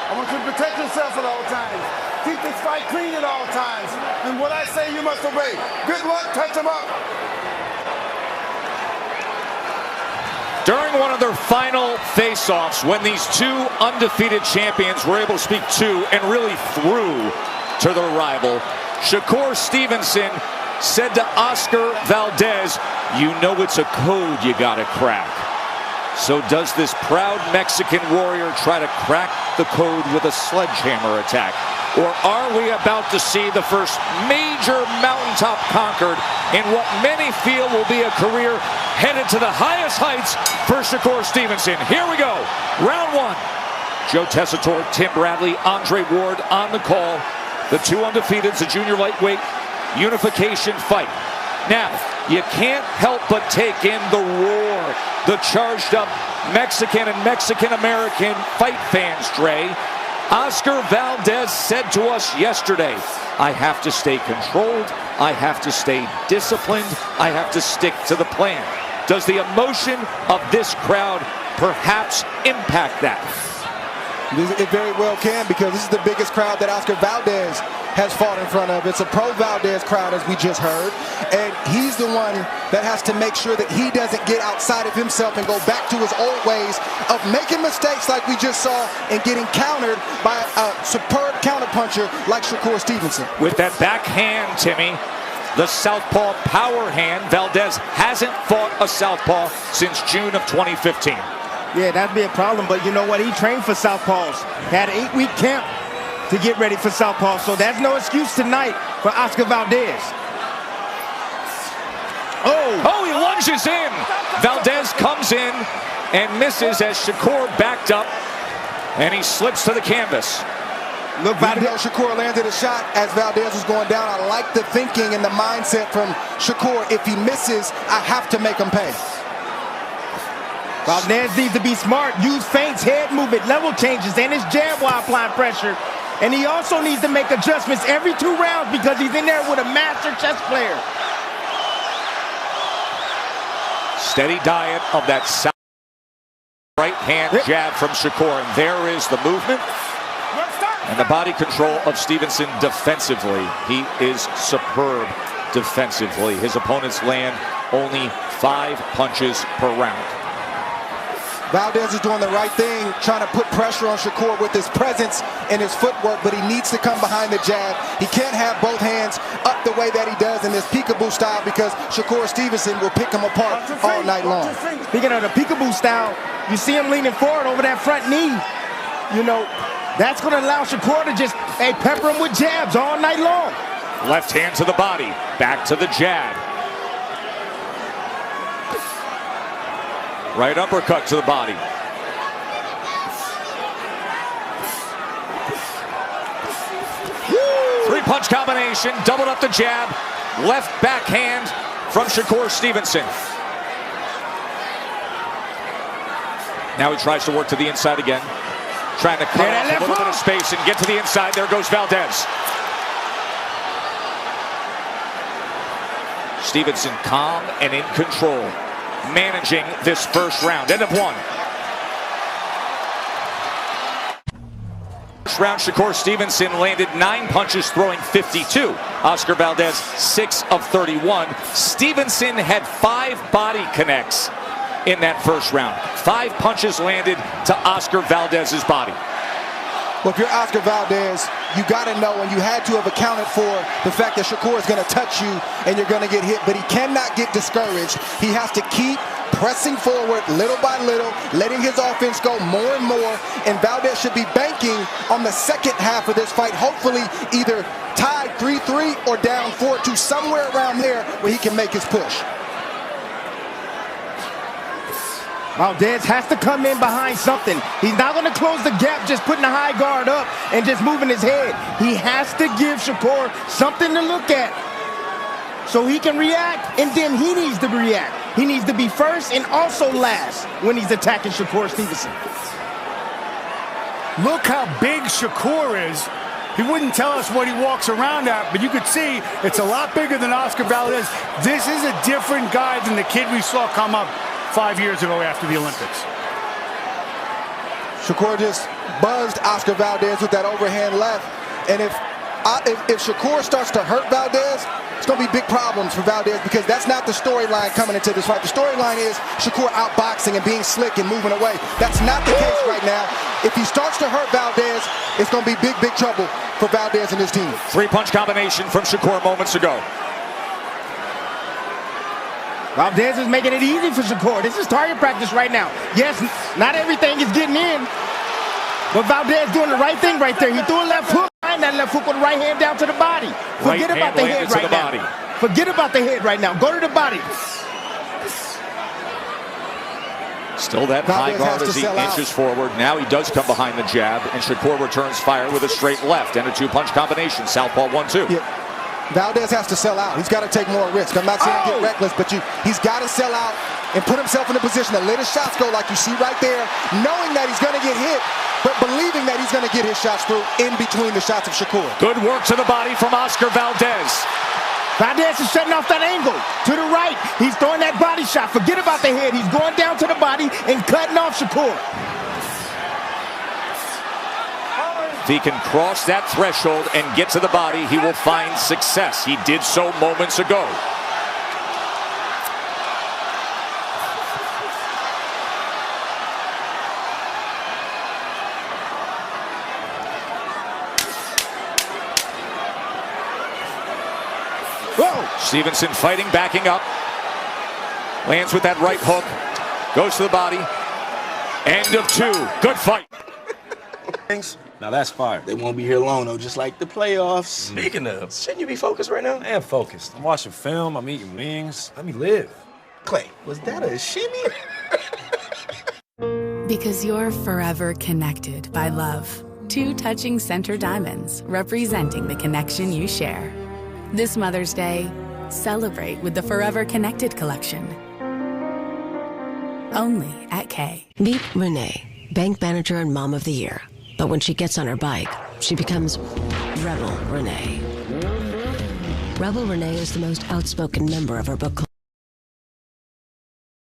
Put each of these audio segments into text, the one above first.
I want you to protect yourself at all times. Keep this fight clean at all times. And what I say, you must obey. Good luck, touch him up. During one of their final face-offs, when these two undefeated champions were able to speak to and really through to their rival, Shakur Stevenson said to Oscar Valdez, "You know it's a code you gotta crack." So does this proud Mexican warrior try to crack the code with a sledgehammer attack? Or are we about to see the first major mountaintop conquered in what many feel will be a career headed to the highest heights for Shakur Stevenson? Here we go, round one. Joe Tessitore, Tim Bradley, Andre Ward on the call. The two undefeateds, the junior lightweight unification fight. Now, you can't help but take in the roar, the charged up Mexican and Mexican-American fight fans, Dre. Oscar Valdez said to us yesterday, "I have to stay controlled, I have to stay disciplined, I have to stick to the plan." Does the emotion of this crowd perhaps impact that? It very well can, because this is the biggest crowd that Oscar Valdez has fought in front of. It's a pro-Valdez crowd, as we just heard, and he's the one that has to make sure that he doesn't get outside of himself and go back to his old ways of making mistakes like we just saw and getting countered by a superb counterpuncher like Shakur Stevenson. With that backhand, Timmy, the southpaw power hand, Valdez hasn't fought a southpaw since June of 2015. Yeah, that'd be a problem, but you know what? He trained for southpaws. Had an 8-week camp to get ready for southpaws, so that's no excuse tonight for Oscar Valdez. Oh, he lunges in. Valdez comes in and misses as Shakur backed up, and he slips to the canvas. Look, Valdez, Shakur landed a shot as Valdez was going down. I like the thinking and the mindset from Shakur. If he misses, I have to make him pay. Valdez needs to be smart, use feints, head movement, level changes, and his jab while applying pressure. And he also needs to make adjustments every 2 rounds because he's in there with a master chess player. Steady diet of that right hand jab from Shakur. And there is the movement and the body control of Stevenson defensively. He is superb defensively. His opponents land only 5 punches per round. Valdez is doing the right thing, trying to put pressure on Shakur with his presence and his footwork, but he needs to come behind the jab. He can't have both hands up the way that he does in this peekaboo style, because Shakur Stevenson will pick him apart all night long. Speaking of the peekaboo style, you see him leaning forward over that front knee. You know, that's going to allow Shakur to just pepper him with jabs all night long. Left hand to the body, back to the jab. Right uppercut to the body. Woo! 3-punch combination, doubled up the jab. Left backhand from Shakur Stevenson. Now he tries to work to the inside again. Trying to cut off a little bit of space and get to the inside. There goes Valdez. Stevenson calm and in control, managing this first round. End of 1. First round, Shakur Stevenson landed 9 punches, throwing 52. Oscar Valdez, 6 of 31. Stevenson had 5 body connects in that first round. 5 punches landed to Oscar Valdez's body. Well, if you're Oscar Valdez, you got to know, and you had to have accounted for the fact that Shakur is going to touch you and you're going to get hit, but he cannot get discouraged. He has to keep pressing forward little by little, letting his offense go more and more, and Valdez should be banking on the second half of this fight, hopefully either tied 3-3 or down 4-2, somewhere around there where he can make his push. Valdez has to come in behind something. He's not going to close the gap just putting the high guard up and just moving his head. He has to give Shakur something to look at so he can react, and then he needs to react. He needs to be first and also last when he's attacking Shakur Stevenson. Look how big Shakur is. He wouldn't tell us what he walks around at, but you could see it's a lot bigger than Oscar Valdez. This is a different guy than the kid we saw come up 5 years ago after the Olympics. Shakur just buzzed Oscar Valdez with that overhand left. And if Shakur starts to hurt Valdez, it's going to be big problems for Valdez, because that's not the storyline coming into this fight. The storyline is Shakur outboxing and being slick and moving away. That's not the case right now. If he starts to hurt Valdez, it's going to be big, big trouble for Valdez and his team. Three-punch combination from Shakur moments ago. Valdez is making it easy for Shakur. This is target practice right now. Yes, not everything is getting in, but Valdez doing the right thing right there. He threw a left hook. That left hook with the right hand down to the body. Forget about the head right now. Forget about the head right now. Go to the body. Still that high guard as he inches forward. Now he does come behind the jab, and Shakur returns fire with a straight left and a two-punch combination. Southpaw 1-2. Yeah. Valdez has to sell out. He's got to take more risk. I'm not saying get reckless, but he's got to sell out and put himself in a position to let his shots go like you see right there, knowing that he's going to get hit, but believing that he's going to get his shots through in between the shots of Shakur. Good work to the body from Oscar Valdez. Valdez is shutting off that angle to the right. He's throwing that body shot. Forget about the head. He's going down to the body and cutting off Shakur. If he can cross that threshold and get to the body, he will find success. He did so moments ago. Whoa! Stevenson fighting, backing up. Lands with that right hook. Goes to the body. End of two. Good fight. Now that's fire. They won't be here long, though, just like the playoffs. Speaking of, shouldn't you be focused right now? I am focused. I'm watching film, I'm eating wings. Let me live. Clay, was that a shimmy? Because you're forever connected by love. Two touching center diamonds representing the connection you share. This Mother's Day, celebrate with the Forever Connected collection. Only at Kay. Meet Renee, bank manager and mom of the year. But when she gets on her bike, she becomes Rebel Renee. Rebel Renee is the most outspoken member of her book club.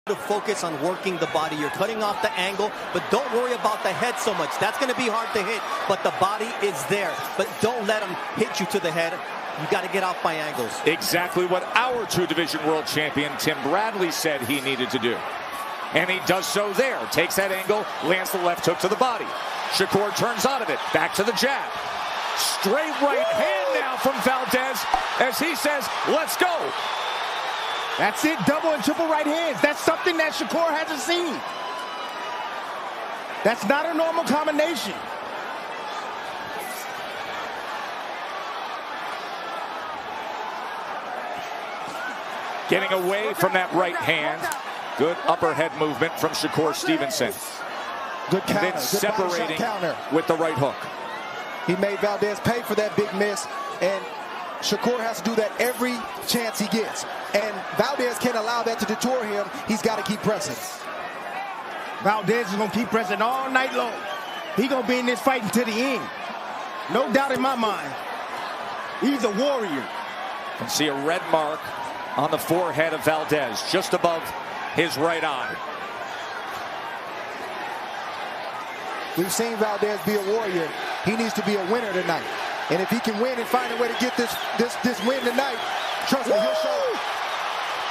To focus on working the body. You're cutting off the angle, but don't worry about the head so much. That's going to be hard to hit, but the body is there. But don't let him hit you to the head. You got to get out by angles. Exactly what our two-division world champion Tim Bradley said he needed to do. And he does so there. Takes that angle, lands the left hook to the body. Shakur turns out of it. Back to the jab. Straight right hand now from Valdez as he says, let's go. That's it, double and triple right hands. That's something that Shakur hasn't seen. That's not a normal combination. Getting away from that right hand. Good upper head movement from Shakur Stevenson. Good counter. Then separating counter with the right hook. He made Valdez pay for that big miss, and Shakur has to do that every chance he gets. And Valdez can't allow that to detour him. He's got to keep pressing. Valdez is going to keep pressing all night long. He's going to be in this fight until the end. No doubt in my mind. He's a warrior. You can see a red mark on the forehead of Valdez, just above his right eye. We've seen Valdez be a warrior. He needs to be a winner tonight. And if he can win and find a way to get this win tonight, trust me,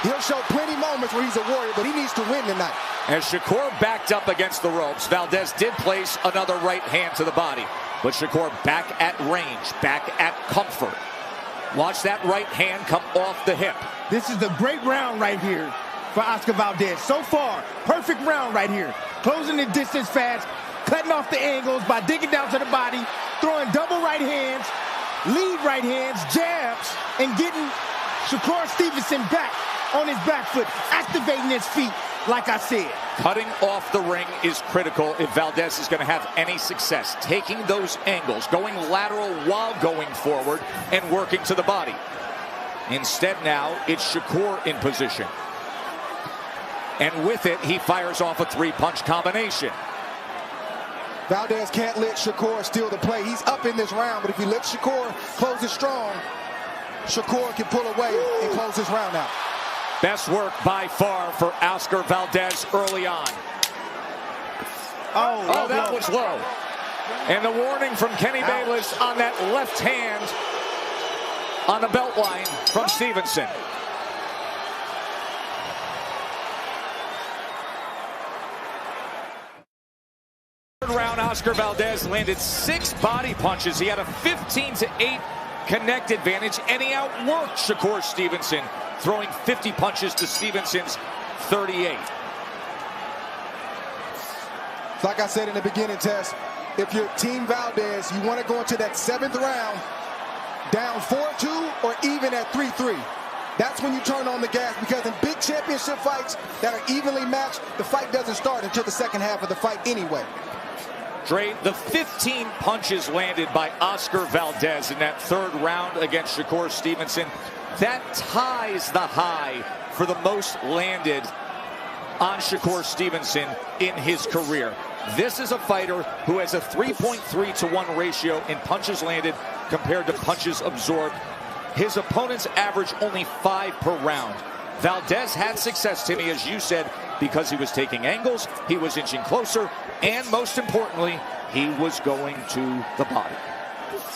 he'll show plenty moments where he's a warrior, but he needs to win tonight. As Shakur backed up against the ropes, Valdez did place another right hand to the body. But Shakur back at range, back at comfort. Watch that right hand come off the hip. This is a great round right here for Oscar Valdez. So far, perfect round right here. Closing the distance fast, cutting off the angles by digging down to the body, throwing double right hands, lead right hands, jabs, and getting Shakur Stevenson back on his back foot, activating his feet, like I said. Cutting off the ring is critical if Valdez is going to have any success. Taking those angles, going lateral while going forward, and working to the body. Instead now, it's Shakur in position. And with it, he fires off a three-punch combination. Valdez can't let Shakur steal the play. He's up in this round, but if he lets Shakur close it strong, Shakur can pull away and close this round out. Best work by far for Oscar Valdez early on. Oh, that was low. And the warning from Kenny Bayless on that left hand on the belt line from Stevenson. Third round, Oscar Valdez landed 6 body punches. He had a 15-8 connect advantage, and he outworked Shakur Stevenson, throwing 50 punches to Stevenson's 38. Like I said in the beginning, Tess, if you're Team Valdez, you want to go into that 7th round down 4-2 or even at 3-3. That's when you turn on the gas, because in big championship fights that are evenly matched, the fight doesn't start until the second half of the fight anyway. Dre, the 15 punches landed by Oscar Valdez in that 3rd round against Shakur Stevenson, that ties the high for the most landed on Shakur Stevenson in his career. This is a fighter who has a 3.3-to-1 ratio in punches landed compared to punches absorbed. His opponents average only 5 per round. Valdez had success, Timmy, as you said, because he was taking angles, he was inching closer, and most importantly, he was going to the body.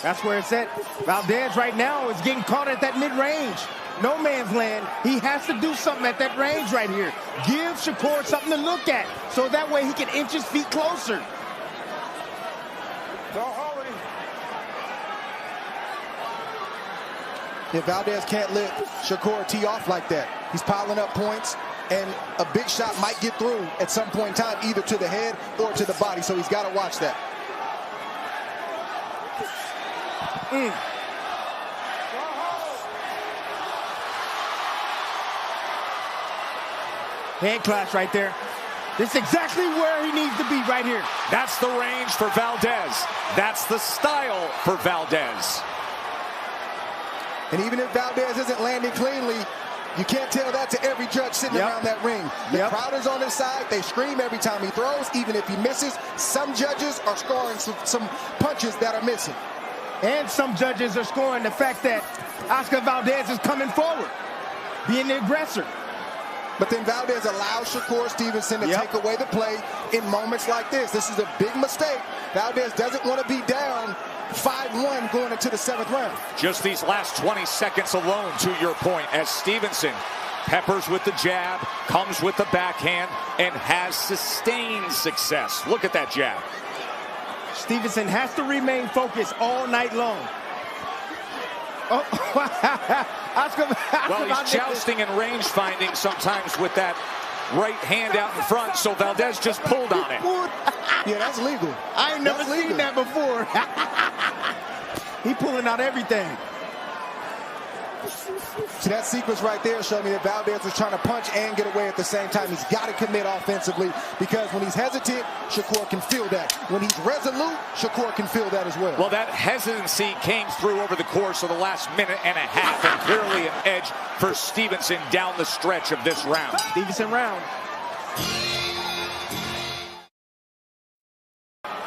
That's where it's at. Valdez right now is getting caught at that mid-range. No man's land. He has to do something at that range right here. Give Shakur something to look at, so that way he can inch his feet closer. If Valdez can't let Shakur tee off like that, he's piling up points, and a big shot might get through at some point in time, either to the head or to the body, so he's got to watch that. Hand clash right there. This is exactly where he needs to be right here. That's the range for Valdez. That's the style for Valdez. And even if Valdez isn't landing cleanly, you can't tell that to every judge sitting around that ring. The crowd is on his side. They scream every time he throws, even if he misses. Some judges are scoring some punches that are missing. And some judges are scoring the fact that Oscar Valdez is coming forward, being the aggressor. But then Valdez allows Shakur Stevenson to take away the play in moments like this. This is a big mistake. Valdez doesn't want to be down 5-1 going into the 7th round. Just these last 20 seconds alone, to your point, as Stevenson peppers with the jab, comes with the backhand, and has sustained success. Look at that jab. Stevenson has to remain focused all night long. Oh, well, he's jousting and range finding sometimes with that right hand out in front, so Valdez just pulled on it. Yeah, that's legal. I ain't never seen that before. He pulling out everything. See, that sequence right there showed me that Valdez was trying to punch and get away at the same time. He's got to commit offensively, because when he's hesitant, Shakur can feel that. When he's resolute, Shakur can feel that as well. Well, that hesitancy came through over the course of the last minute and a half, and clearly an edge for Stevenson down the stretch of this round. Stevenson round.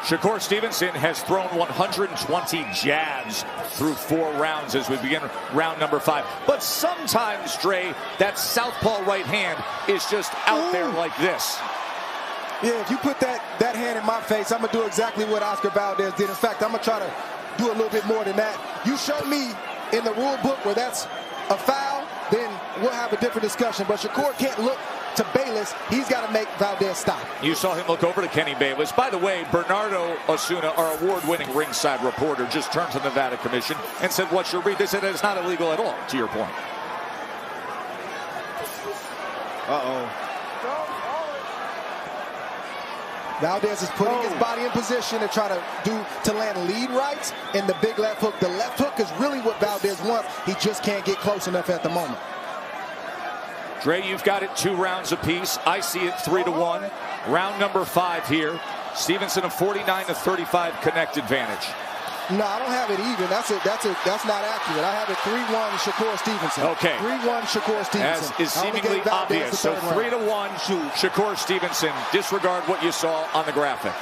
Shakur Stevenson has thrown 120 jabs through 4 rounds as we begin round number 5. But sometimes, Dre, that southpaw right hand is just out there like this. Yeah, if you put that hand in my face, I'm going to do exactly what Oscar Valdez did. In fact, I'm going to try to do a little bit more than that. You show me in the rule book where that's a foul, then we'll have a different discussion. But Shakur can't look to Bayless. He's got to make Valdez stop. You saw him look over to Kenny Bayless. By the way, Bernardo Osuna, our award-winning ringside reporter, just turned to the Nevada Commission and said, what's your read? They said it's not illegal at all, to your point. Valdez is putting his body in position to try to land lead rights and the big left hook. The left hook is really what Valdez wants. He just can't get close enough at the moment. Dre, you've got it 2 rounds apiece. I see it 3-1. Round number 5 here. Stevenson a 49-35 connect advantage. No, I don't have it even. That's not accurate. I have it 3-1 Shakur Stevenson. Okay. 3-1 Shakur Stevenson. As is seemingly obvious. So 3-1 Shakur Stevenson. Disregard what you saw on the graphic.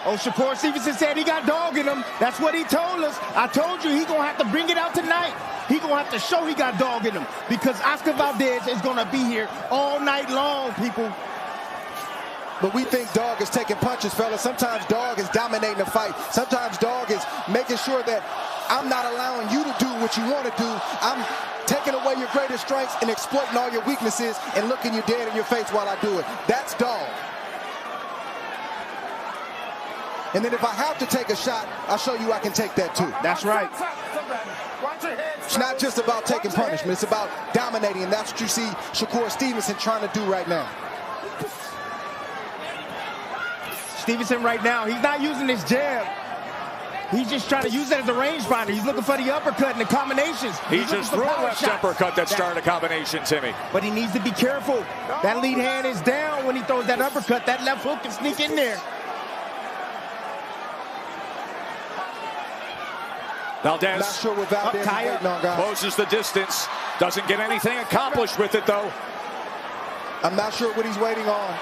Oh, Shakur Stevenson said he got dog in him. That's what he told us. I told you he going to have to bring it out tonight. He going to have to show he got dog in him, because Oscar Valdez is going to be here all night long, people. But we think Dog is taking punches, fellas. Sometimes Dog is dominating the fight. Sometimes Dog is making sure that I'm not allowing you to do what you want to do. I'm taking away your greatest strengths and exploiting all your weaknesses and looking you dead in your face while I do it. That's Dog. And then if I have to take a shot, I'll show you I can take that too. That's right. It's not just about taking punishment. It's about dominating, and that's what you see Shakur Stevenson trying to do right now. Stevenson right now, he's not using his jab. He's just trying to use it as a rangefinder. He's looking for the uppercut and the combinations. He just threw a left uppercut that started a combination, Timmy. But he needs to be careful. That lead hand is down when he throws that uppercut. That left hook can sneak in there. Valdez, not sure what Valdez is waiting on, guys. Closes the distance. Doesn't get anything accomplished with it, though. I'm not sure what he's waiting on.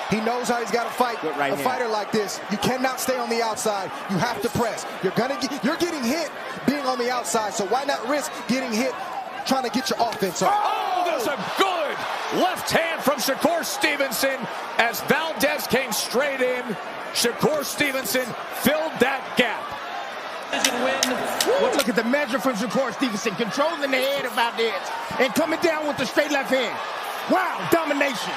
He knows how he's got to fight. Right a fighter like this, you cannot stay on the outside. You have to press. You're getting hit being on the outside, so why not risk getting hit trying to get your offense off? Oh, there's a good left hand from Shakur Stevenson as Valdez came straight in. Shakur Stevenson filled that gap. Look at the measure from Shakur Stevenson, controlling the head of Valdez and coming down with the straight left hand. Wow, domination.